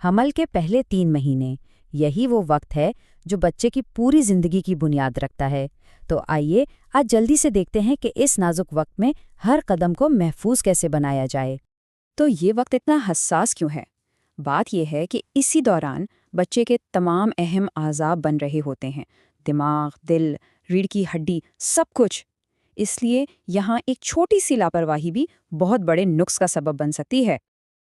حمل کے پہلے 3 مہینے یہی وہ وقت ہے جو بچے کی پوری زندگی کی بنیاد رکھتا ہے۔ تو آئیے آج جلدی سے دیکھتے ہیں کہ اس نازک وقت میں ہر قدم کو محفوظ کیسے بنایا جائے۔ تو یہ وقت اتنا حساس کیوں ہے؟ بات یہ ہے کہ اسی دوران بچے کے تمام اہم اعضاء بن رہے ہوتے ہیں، دماغ، دل، ریڑھ کی ہڈی، سب کچھ۔ اس لیے یہاں ایک چھوٹی سی لاپرواہی بھی بہت بڑے نقص کا سبب بن سکتی ہے۔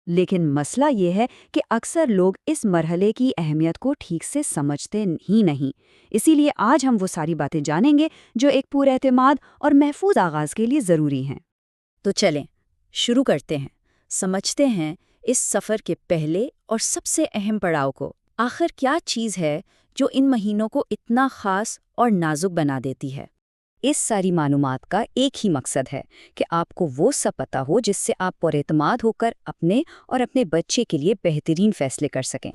لیکن مسئلہ یہ ہے کہ اکثر لوگ اس مرحلے کی اہمیت کو ٹھیک سے سمجھتے ہی نہیں۔ اسی لیے آج ہم وہ ساری باتیں جانیں گے جو ایک پُر اعتماد اور محفوظ آغاز کے لیے ضروری ہیں۔ تو چلیں شروع کرتے ہیں، سمجھتے ہیں اس سفر کے پہلے اور سب سے اہم پڑاؤ کو۔ آخر کیا چیز ہے جو ان مہینوں کو اتنا خاص اور نازک بنا دیتی ہے؟ اس ساری معلومات کا ایک ہی مقصد ہے کہ آپ کو وہ سب پتہ ہو جس سے آپ پر اعتماد ہو کر اپنے اور اپنے بچے کے لیے بہترین فیصلے کر سکیں۔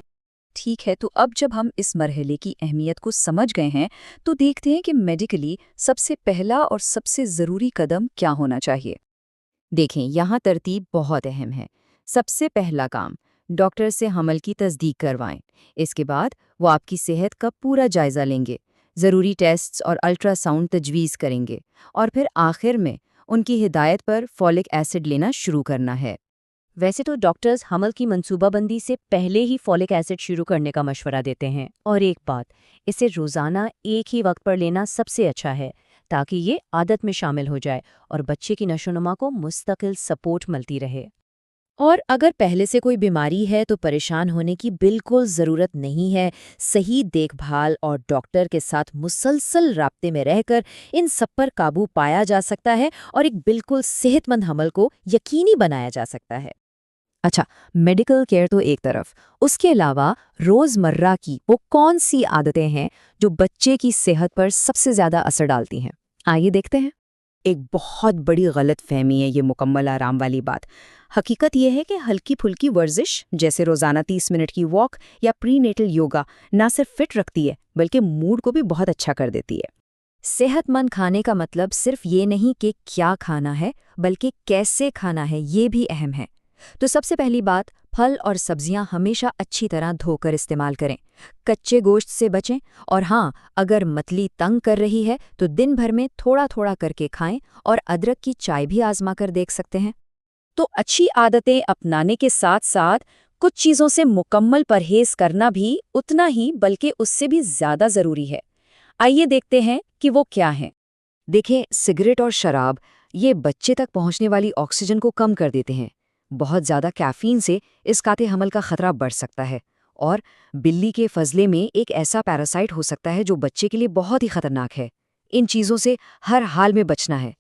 ٹھیک ہے، تو اب جب ہم اس مرحلے کی اہمیت کو سمجھ گئے ہیں تو دیکھتے ہیں کہ میڈیکلی سب سے پہلا اور سب سے ضروری قدم کیا ہونا چاہیے۔ دیکھیں، یہاں ترتیب بہت اہم ہے۔ سب سے پہلا کام، ڈاکٹر سے حمل کی تصدیق کروائیں۔ اس کے بعد وہ آپ کی صحت کا پورا جائزہ لیں گے، ضروری ٹیسٹس اور الٹرا ساؤنڈ تجویز کریں گے، اور پھر آخر میں ان کی ہدایت پر فولک ایسڈ لینا شروع کرنا ہے۔ ویسے تو ڈاکٹرز حمل کی منصوبہ بندی سے پہلے ہی فولک ایسڈ شروع کرنے کا مشورہ دیتے ہیں، اور ایک بات، اسے روزانہ ایک ہی وقت پر لینا سب سے اچھا ہے تاکہ یہ عادت میں شامل ہو جائے اور بچے کی نشوونما کو مستقل سپورٹ ملتی رہے۔ اور اگر پہلے سے کوئی بیماری ہے تو پریشان ہونے کی بالکل ضرورت نہیں ہے۔ صحیح دیکھ بھال اور ڈاکٹر کے ساتھ مسلسل رابطے میں رہ کر ان سب پر قابو پایا جا سکتا ہے اور ایک بالکل صحت مند حمل کو یقینی بنایا جا سکتا ہے۔ اچھا، میڈیکل کیئر تو ایک طرف، اس کے علاوہ روزمرہ کی وہ کون سی عادتیں ہیں جو بچے کی صحت پر سب سے زیادہ اثر ڈالتی ہیں؟ آئیے دیکھتے ہیں۔ ایک بہت بڑی غلط فہمی ہے یہ مکمل آرام والی بات۔ حقیقت یہ ہے کہ ہلکی پھلکی ورزش جیسے روزانہ 30 منٹ کی واک یا پری نیٹل یوگا نہ صرف فٹ رکھتی ہے بلکہ موڈ کو بھی بہت اچھا کر دیتی ہے۔ صحت مند کھانے کا مطلب صرف یہ نہیں کہ کیا کھانا ہے بلکہ کیسے کھانا ہے، یہ بھی اہم ہے۔ تو سب سے پہلی بات، پھل اور سبزیاں ہمیشہ اچھی طرح دھو کر استعمال کریں، کچے گوشت سے بچیں، اور ہاں، اگر متلی تنگ کر رہی ہے تو دن بھر میں تھوڑا تھوڑا کر کے کھائیں، اور ادرک کی چائے بھی آزما کر دیکھ سکتے ہیں۔ تو اچھی عادتیں اپنانے کے ساتھ ساتھ کچھ چیزوں سے مکمل پرہیز کرنا بھی اتنا ہی بلکہ اس سے بھی زیادہ ضروری ہے۔ آئیے دیکھتے ہیں کہ وہ کیا ہیں۔ دیکھیں، سگریٹ اور شراب یہ بچے تک پہنچنے والی آکسیجن کو کم کر دیتے ہیں۔ بہت زیادہ کیفین سے اسقاط حمل کا خطرہ بڑھ سکتا ہے، اور بلی کے فضلے میں ایک ایسا پیراسائٹ ہو سکتا ہے جو بچے کے لیے بہت ہی خطرناک ہے۔ ان چیزوں سے ہر حال میں بچنا ہے۔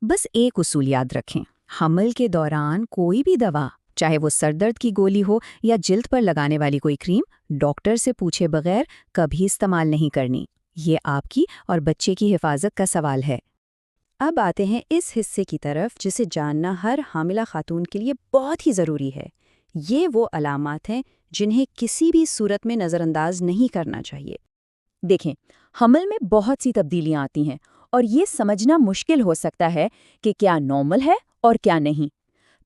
بس ایک اصول یاد رکھیں، حمل کے دوران کوئی بھی دوا، چاہے وہ سر درد کی گولی ہو یا جلد پر لگانے والی کوئی کریم، ڈاکٹر سے پوچھے بغیر کبھی استعمال نہیں کرنی۔ یہ آپ کی اور بچے کی حفاظت کا سوال ہے۔ اب آتے ہیں اس حصے کی طرف جسے جاننا ہر حاملہ خاتون کے لیے بہت ہی ضروری ہے۔ یہ وہ علامات ہیں جنہیں کسی بھی صورت میں نظر انداز نہیں کرنا چاہیے۔ دیکھیں، حمل میں بہت سی تبدیلیاں آتی ہیں، اور یہ سمجھنا مشکل ہو سکتا ہے کہ کیا نارمل ہے اور کیا نہیں۔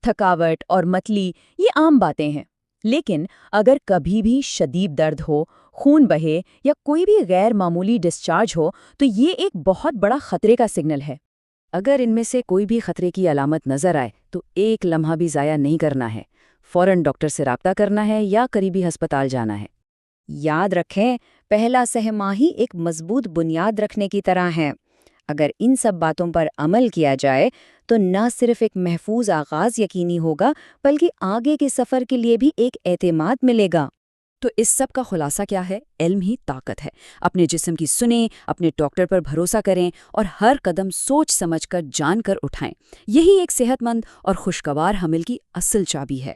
تھکاوٹ اور متلی یہ عام باتیں ہیں، لیکن اگر کبھی بھی شدید درد ہو، خون بہے یا کوئی بھی غیر معمولی ڈسچارج ہو تو یہ ایک بہت بڑا خطرے کا سگنل ہے۔ اگر ان میں سے کوئی بھی خطرے کی علامت نظر آئے تو ایک لمحہ بھی ضائع نہیں کرنا ہے، فوراً ڈاکٹر سے رابطہ کرنا ہے یا قریبی ہسپتال جانا ہے۔ یاد رکھیں، پہلا سہ ماہی ایک مضبوط بنیاد رکھنے کی طرح ہے۔ اگر ان سب باتوں پر عمل کیا جائے تو نہ صرف ایک محفوظ آغاز یقینی ہوگا بلکہ آگے کے سفر کے لیے بھی ایک اعتماد ملے گا۔ تو اس سب کا خلاصہ کیا ہے؟ علم ہی طاقت ہے۔ اپنے جسم کی سنیں، اپنے ڈاکٹر پر بھروسہ کریں، اور ہر قدم سوچ سمجھ کر جان کر اٹھائیں۔ یہی ایک صحت مند اور خوشگوار حمل کی اصل چابی ہے۔